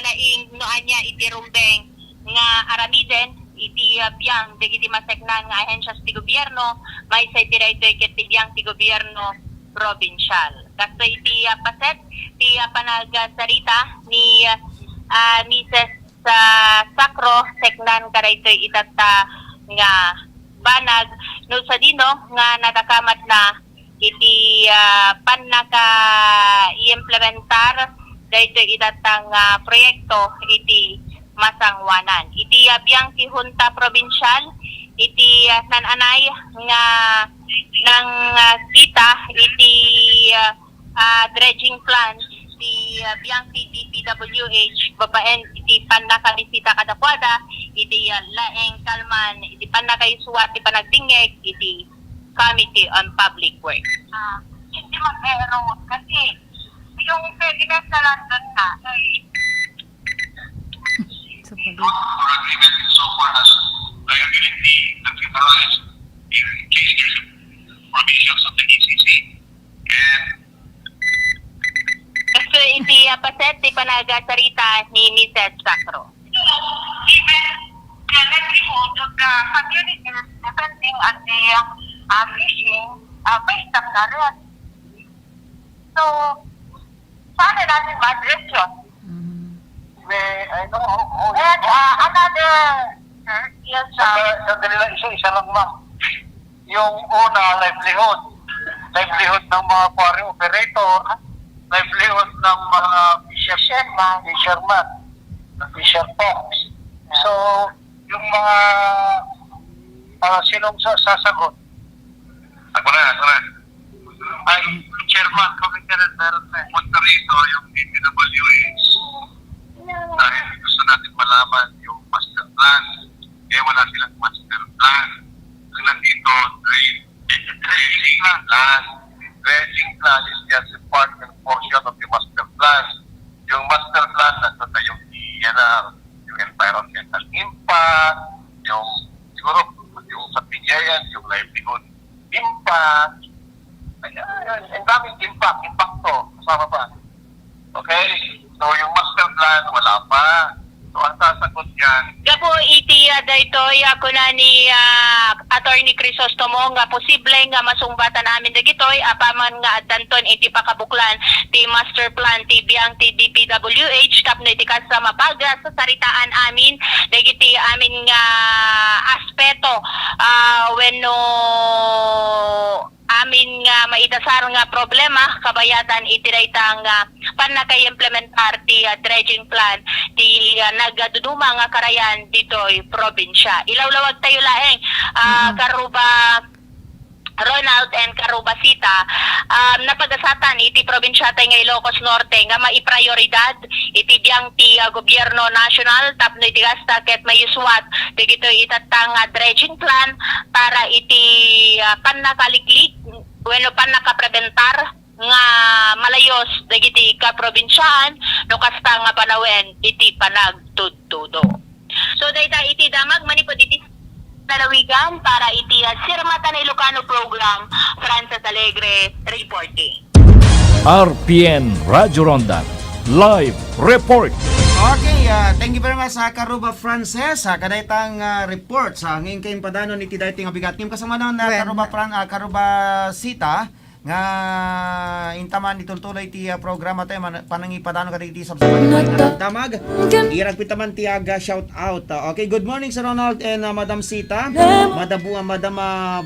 laing noan niya iti rumbeng nga aramiden iti biyang dagiti maseknan nga ahensyas ti gobyerno may sa iti raytoy ket ti biyang ti gobyerno provincial. Kasto iti paset ti panagasarita ni Mrs. Sacro seknan karaytoy itata nga banag no sa dino nga natakamat na iti panaka i-implementar dahito itatang proyekto iti masangwanan. Iti biyang ti Junta Provincial, iti nananay nga ng kita, iti dredging plan, iti biyang ti DPWH, babaen iti panakabisita kadakwada, iti laeng kalman, iti panakaisuat, iti panagtingeg, iti Committee on Public Works. Hindi mag-erong kasi yung President sa London na our agreement is so far as liability that we arise in case there's provisions of the ECC. And kasi iti paset ti panagasarita ni Mrs. Sacro. even the livelihood of the communities depending on the fishing based on the rest. So, sana natin ma-address yun. I know. And another, yes, Sandali lang, isa lang ma'am. Yung una, livelihood. Livelihood ng mga quarry operator, livelihood ng mga fisherman, fisher folks. So, yung mga sinong sasagot? ako na. Ay, chairman, committee rin meron na. Punta rito yung DPWH dahil gusto natin malaman yung master plan. Wala silang master plan. Ang nandito, dredging plan. Dredging plan is just a part and portion of the master plan. Yung master plan, nandun na yung yung environmental impact, yung siguro yung sa PJN, yung livelihood impact. Ang daming impacto, kasama pa. Okay? So, yung master plan, wala pa. So, ang sasagot yan, Gapo iti daytoy ako na ni Attorney Crisostomo nga posible nga masumbatan namin dagitoy apaman nga addanton iti pakabuklan ti master plan ti biyang ti DPWH tapno iti sa mapaga sa saritaan amin dagiti amin nga aspeto wenno amin nga maidasar nga problema kabayatan iti daytang panakay-implementar ti dredging plan ti nagduduma nga karayan ditoy probinsya. Ilawlawag tayo laeng Karuba Ronald and Karuba Sita napagasatan iti probinsya tay nga Ilocos Norte nga maiprioridad iti biyang ti gobyerno national tapno iti gasta ket mayuswat digito itatang dredging plan para iti panakaliklik wenno panakaprebentar nga malayos dagiti ka probinsyaan no kasta nga panawen iti panagtudtudo. So dayta iti damag manipod iti lalawigan para iti Sirmatan Ilocano program Frances Alegre reporting. RPN Radyo Ronda Live Report. Okay, thank you very much sa Karuba Frances sa kadaytang report sa ngin kay padanon iti dayting abigat kim kasama na Karuba Sita nga intaman itultuloy ti programa tayo panangipadano ka iti subscribe damag iragpit taman ti aga shout out. Okay, good morning Sir Ronald and Madam Sita, Madam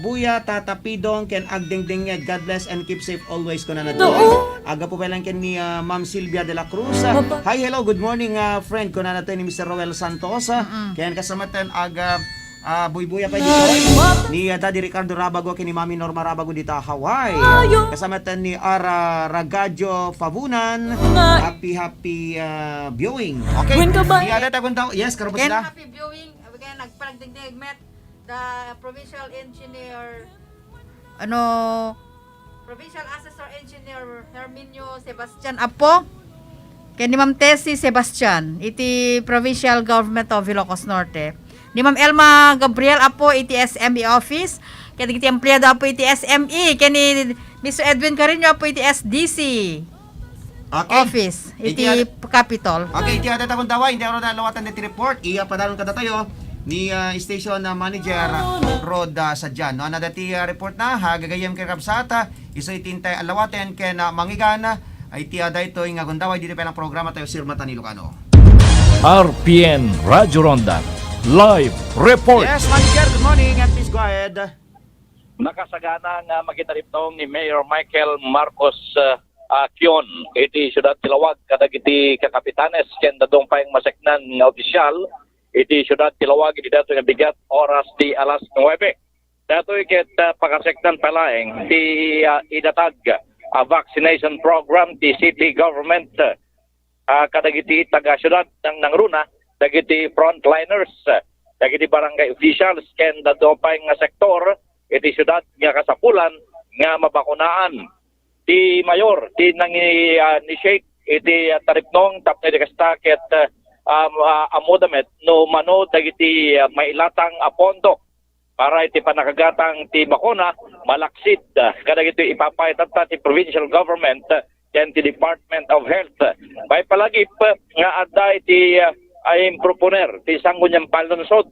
Buya, Tata Pidong, ken agdingding God bless and keep safe always ko na aga po pelang ken ni Ma'am Silvia de la Cruz. Hi, hello, good morning friend ko na natin ni Mr. Roel Santos, ken kasama ten aga buy-buya pa dito ni Daddy Ricardo Rabago kini Mami Norma Rabago dito Hawaii. Kasama tan ni Ara Ragadio Favunan. Happy viewing. Okay. Di ada ta kuntaw. Yes, karon Ken, sila. happy viewing. Again, nagpalagdigdig met the provincial engineer provincial assessor engineer Herminio Sebastian Apo. Ken ni Ma'am Tessie Sebastian, iti provincial government of Ilocos Norte. Ni Ma'am Elma Gabriel Apo, iti SME office. Ken iti empleyado Apo, iti SME. Ken ni Mr. Edwin Carino Apo, iti SDC. Okay. office iti Iti- Capitol. Okay, iti adat akong dawa, hindi ako na lawatan diti report. Iya padanon kada tayo ni station manager Rod Sadjan. No, na dati report na hagagayem kay Kapsata, iso itintay alawaten kay na mangigana ay ti ada ito nga gundaway dito pa lang programa tayo Sir Mata ni Lucano. RPN Radyo Ronda Live Report. Yes, manager, good morning and please go ahead. Nakasagana nga magitariptong ni Mayor Michael Marcos Kion. Iti syudad Tilawag kadag iti kakapitanes ken dadong payong maseknan nga opisyal. Iti syudad Tilawag iti dato nga bigat oras di alas 9. Dato ket pakaseknan palaeng ti idatag vaccination program ti city government kadag iti taga syudad ng Nangruna dagiti frontliners dagiti barangay officials ken dadong payong nga sektor iti syudad nga kasapulan nga mabakunaan ti mayor ti initiate iti taripnong tapno iti kasta ket amodamet no mano dagiti mailatang apondo para iti panakagatang ti bakuna malaksid kadag iti ipapayat ti provincial government ken ti Department of Health bay palagip nga adda iti ay proponer ti Sangguniang Palunsod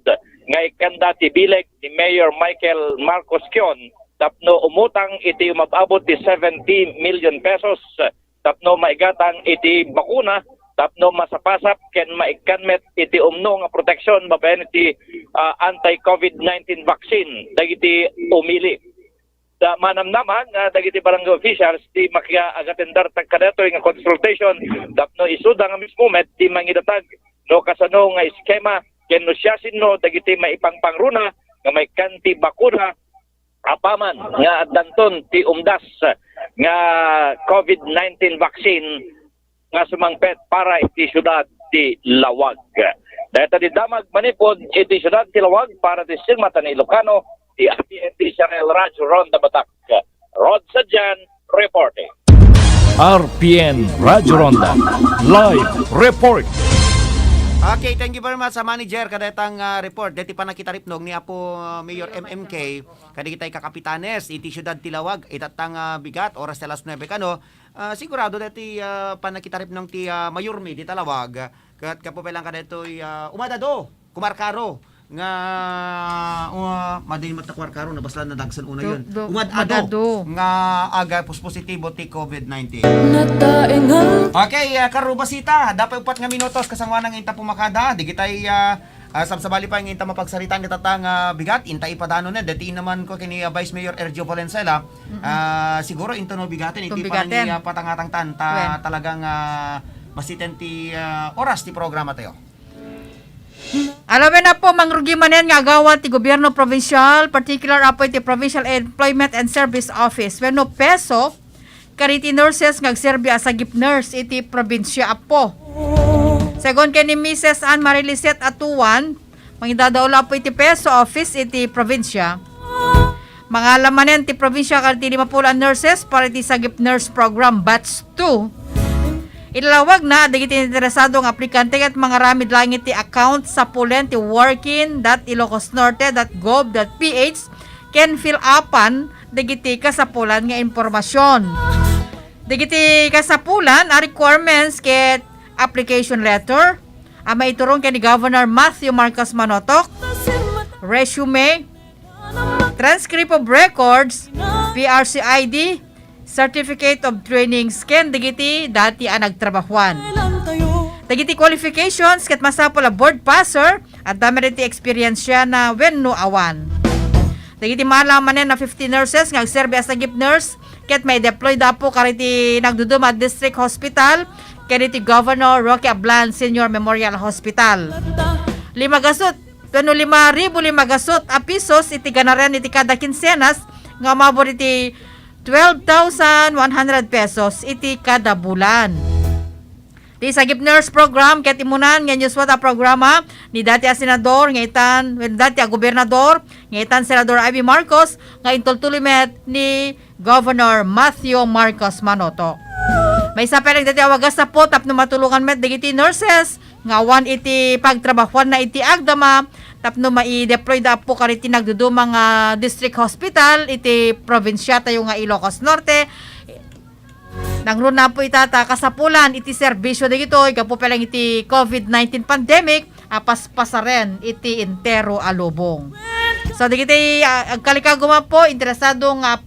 nga ikanda ti bileg ni Mayor Michael Marcos Kion tapno umutang iti umababot ti 70 million pesos tapno maigatang iti bakuna tapno masapasap ken maikanmet iti umno nga proteksyon babaen iti anti-COVID-19 vaccine dagiti umili da manamnaman dagiti barangay officials ti makiagatendar tagkadato nga consultation tapno isuda nga mismo met ti mangidatag no kasano nga eskema ken no siyasin no dagiti maipangpangruna nga may kanti bakuna apaman nga danton ti umdas nga COVID-19 vaccine nga sumangpet para iti syudad ti Lawag. Dahil di damag manipod iti syudad ti Lawag para ti Sir Mata ni Lucano ti RTN Channel Radyo Ronda Batak. Rod Sadjan reporting. RPN Radyo Ronda Live Report. Okay, thank you very much sa manager kadetang report. Deti pa nakita ripnog ni Apo Mayor MMK kadi kitay kakapitanes iti syudad Tilawag itatang bigat oras telas 9 kano. Sigurado deti pa nakita ripnog ti Mayormi di Talawag kat kapo pelang kadetoy umadado kumarkaro nga madin matakuarkaro na baslan na dagsan una yun. Umadado nga aga positibo ti COVID-19. Okay, karubasita, dapat upat nga minutos kasangwa ng inta pumakada, di kitay sabsabali pa yung inta mapagsaritan ni tatang bigat, inta ipadano na, dati naman ko kini Vice Mayor Ergio Valenzuela, siguro into no bigatin, iti pa ni patangatang tanta, talagang masiten ti oras ti programa tayo. Alam na po, mangrugi manen nga agawat ti gobyerno provincial, particular apo ti Provincial Employment and Service Office. When no peso, kariti nurses ngagserbi as agip nurse iti probinsya apo. Segon kay ni Mrs. Ann Marilicet Atuan, mangidadaula po iti peso office iti probinsya. Mga lamanen ti probinsya kariti 50 nurses para iti sagip nurse program batch 2. Ilalawag na dagiti interesado ng aplikante at mga ramid lang iti account sa pulen ti working.ilocosnorte.gov.ph can fill upan dagiti kasapulan nga impormasyon. Dagiti kasapulan a requirements ket application letter maiturong kay ni Governor Matthew Marcos Manotok, resume, transcript of records, PRC ID, Certificate of Training scan dagiti dati nagtrabahuan. Dagiti qualifications ket masapol a board passer at dami iti experience siya na when no awan. Dagiti malaman na 50 nurses nga serve as a gift nurse ket may deploy dapo kariti nagdudum at district hospital ket iti Governor Roque Ablan Senior Memorial Hospital. 5 gasot 5,000 gasot a pesos iti ganaran iti kada kinsenas nga mabor iti 12,100 pesos iti kada bulan. Di sagip nurse program ket imunan nga nyuswat a programa ni dati a senador nga itan dati a gobernador nga itan senador Ivy Marcos nga intultuloy met ni Governor Matthew Marcos Manoto. May sa pereng dati awagas sa po tapno matulungan met dagiti nurses nga wan iti pagtrabahuan na iti agdama tapno mai-deploy da po kariti nagdudumang district hospital iti probinsya tayo nga Ilocos Norte Nangruna po itata kasapulan iti serbisyo dito gapo pelang iti COVID-19 pandemic apas pasaren iti entero alubong. So digiti agkalikaguma po interesado nga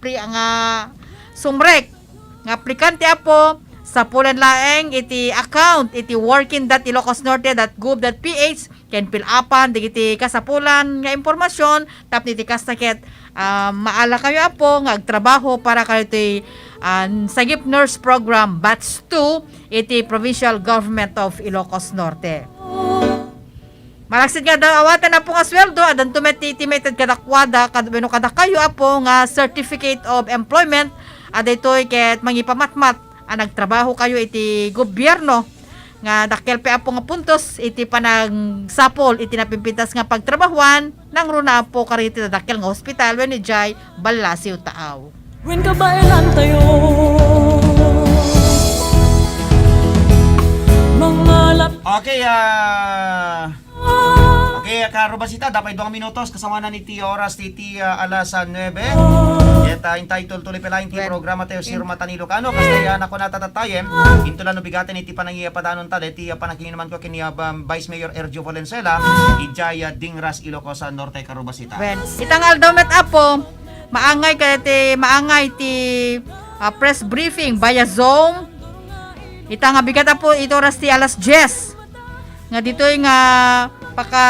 sumrek nga aplikante apo sa pulan laeng iti account iti working.ilocosnorte.gov.ph ken fill upan digiti kasapulan nga impormasyon tapno iti kastaket maala kayo apo nga agtrabaho para kayo iti Sagip Nurse Program Batch 2 iti Provincial Government of Ilocos Norte. Malaksid nga daw awatan na po nga sweldo adan estimated kadakwada kadano kada kayo apo nga Certificate of Employment adaytoy ket mangipamatmat nagtrabaho kayo iti gobyerno nga dakkel pe apo nga puntos iti panagsapol iti napimpintas nga pagtrabahuan nang runa apo kariti dakkel nga hospital wenno jay Balasiw Taaw. When kabailan tayo mangalap. Okay, karubasita, dapat 2 minutos kasama na ni ti oras ti alas 9. Eta entitled tuloy pala yung programa tayo Sir Matani Ilocano kasi ako natatayem into lang bigatin iti panangiya padanon ta iti panakin naman ko kini Vice Mayor Ergio Valenzuela ijaya Dingras Ilocos Norte karubasita. Well, itangal daw met apo maangay ti press briefing via Zoom. Ita nga bigat po ito oras ti alas 10. Nga dito nga paka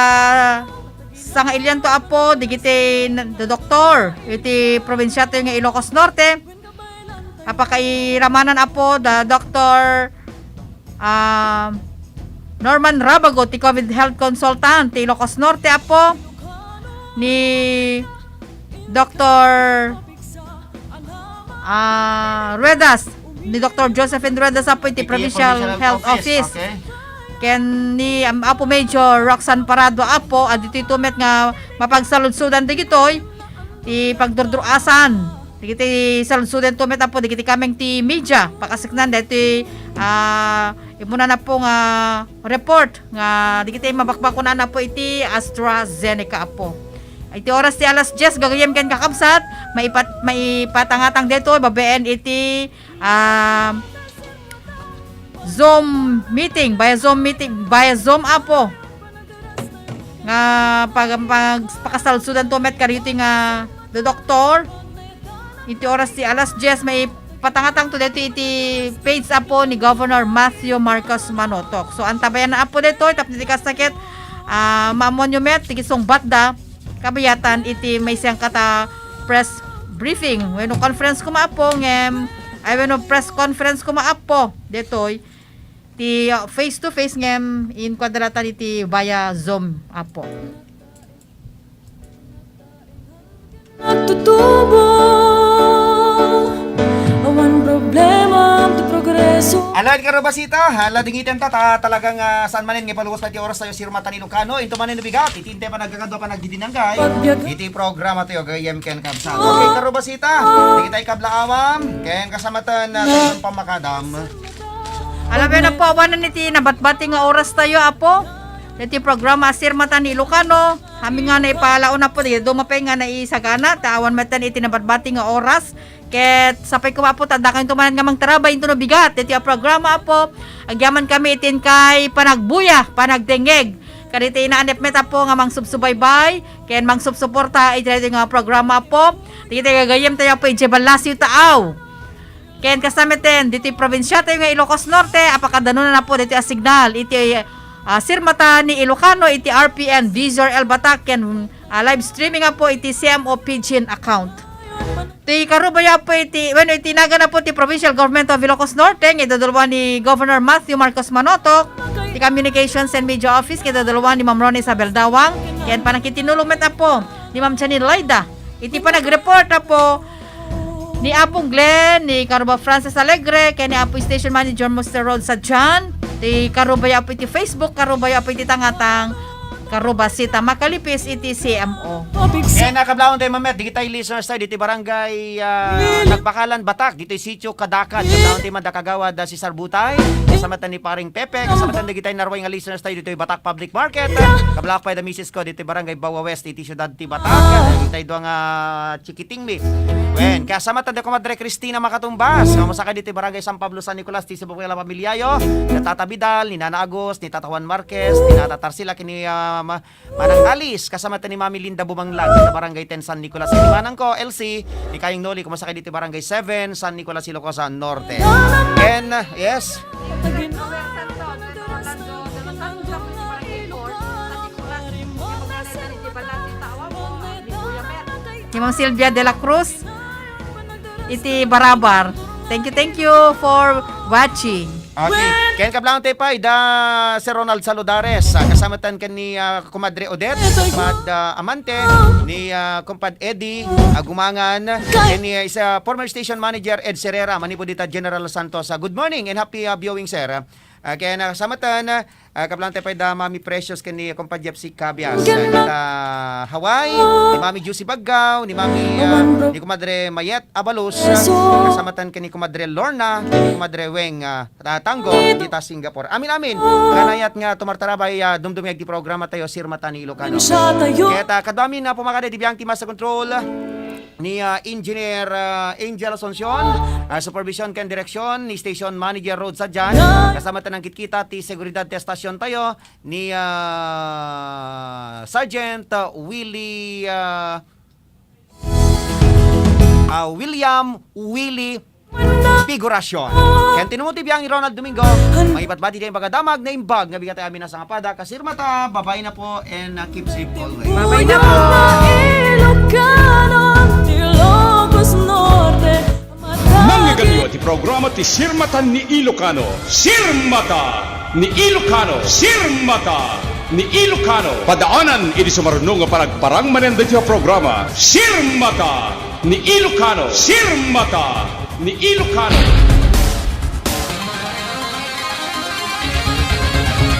sa nga ilyan to apo digiti doktor iti probinsya to nga Ilocos Norte. Apaka iramanan apo the Dr. Norman Rabago ti COVID health consultant ti Ilocos Norte apo ni Dr. Ruedas ni Dr. Josephine Ruedas apo iti Provincial Health Office. Okay. Ken ni apo Major Roxanne Parado apo adito itumet nga mapagsaludsudan digitoy ti pagdurdurasan digiti saludsudan tumet apo digiti kameng ti media pakasiknan dati imuna na po nga report nga digiti mabakbakunan na po iti AstraZeneca apo. Iti oras ti alas 10 gagayem ken kakabsat maipatangatang dito babeen iti Zoom meeting via Zoom apo nga pakasalsudan tumet kariti nga the doktor iti oras ti alas 10 may patangatang to dito iti page apo ni Governor Matthew Marcos Manotok. So antabayan na apo dito tapos iti kasakit monument iti batda kabayatan iti may siyang kata press briefing wenno conference ko maapo ngem ay wenno press conference ko maapo detoy ti face to face ngem in kwadratan iti via Zoom apo. Nagtutubo awan problema ti progreso. Alad karubasita, ladingitan ta talagang saan manin nga paluwas na ti oras tayo Sir Matani Ilocano into manin bigat itinte pa nagkakado pa nagdidinanggay iti programa tayo gayem ken kabsat. Okay karubasita, digitay kablaawam ken kasamatan tayo pamakadam. Alam na po awan niti nabatbati nga oras tayo apo. Iti programa Sir Matani Ilocano, hami nga na ipalaon na po dito dumapay nga naisagana tawan matan iti nabatbati nga oras. Ket sapay ko apo tanda kayo tumanan nga mangtarabay into no bigat iti programa apo agyaman kami itin kay panagbuya panagdengeg kaditi inaanep met apo nga mangsubsubaybay ken mangsubsuporta iti nga programa apo digiti gagayem tayo po iti Balasiw Taaw ken kasameten diti probinsya tayo nga Ilocos Norte apakadanon na po diti signal iti Sir Matani Ilocano iti RPN Visor El Batak ken live streaming apo iti CMO Pidgin account. Ti karubaya po iti itinaga na po ti Provincial Government of Ilocos Norte ng idadalawa ni Governor Matthew Marcos Manotok, ti Communications and Media Office ng idadalawa ni Ma'am Ronnie Isabel Dawang, kaya panakitinulumet na po ni Ma'am Chanil Laida. Iti pa nag-report na po ni Apong Glenn, ni Karuba Francis Alegre, kaya ni Apo Station Manager Mr. Rod Sadjan, ti karubaya po iti Facebook, karubaya po iti tangatang Karubasita Makalipis iti CMO. Eh nakablawon tayo mamet digitay listeners tayo dito barangay Nagbakalan Batak dito sitio Kadakat kablawon tayo madakagawad si Sarbutay kasama ni paring Pepe kasama tayo digitay narway nga listeners tayo dito Batak Public Market kablawon pa da misis ko dito barangay Bawa West iti syudad ti Batak digitay do nga Chikitingmi Wen, kasama tanda ko Madre Cristina Makatumbas. Mamasaka dito Barangay San Pablo San Nicolas, ti Cebu Pamilyayo, ni Tata Vidal, ni Nana Agos, ni Tata Juan Marquez, ni Tata Tarsila, kini Manang Alice, kasama ni Mami Linda Bumanglag, sa Barangay 10 San Nicolas. Ni Manang ko, LC, ni Kayong Noli, kumasaka dito Barangay 7, San Nicolas, Ilocos Norte. And, yes, Ni Ma'am Sylvia de la Cruz, iti Barabar. Thank you for watching. okay. Ken kablang tayo pa, Sir Ronald Saludares, kasamatan ka ni Kumadre Odette, Kumad Amante, ni Kumpad Eddie Gumangan, and ni isa former station manager Ed Serrera, Manipodita General Santos. Good morning and happy viewing, sir. Kaya nakasamatan, kablang tayo pa, Mami Precious ka ni Kumpad Jepsi Cabias, kita Hawaii, ni Mami Juicy Baggaw, ni Mami ni Kumadre Mayet Abalos, kasamatan ka ni Kumadre Lorna, ni Kumadre Weng Tango, kita Singapore. Amin. Kanayat nga tumartarabay dumdumiyag di programa tayo Sirmata ni Ilocano. Kaya kadami na pumakada di biyang tima sa control ni Engineer Angel Asuncion, supervision ken direksyon ni Station Manager Road Sadyan, kasama tanang kitkita ti seguridad ti stasyon tayo ni Sergeant William Willie Figurasyon. Ken tinumo ti biyang ni Ronald Domingo, maibatbati din pagadamag na imbag nga bigat amin na sa ngapada. Kasirmata, babay na po and keep safe always. Babay na po. Ilocano, Ilocos Norte, Nanggagaliwa ti programa ti Sirmatan ni Ilocano. Sirmata ni Ilocano. Sirmata ni Ilocano. Padaanan iti sumarunong nga paragparang manenda ti programa. Sirmata ni Ilocano. Sirmata ni Ilocano.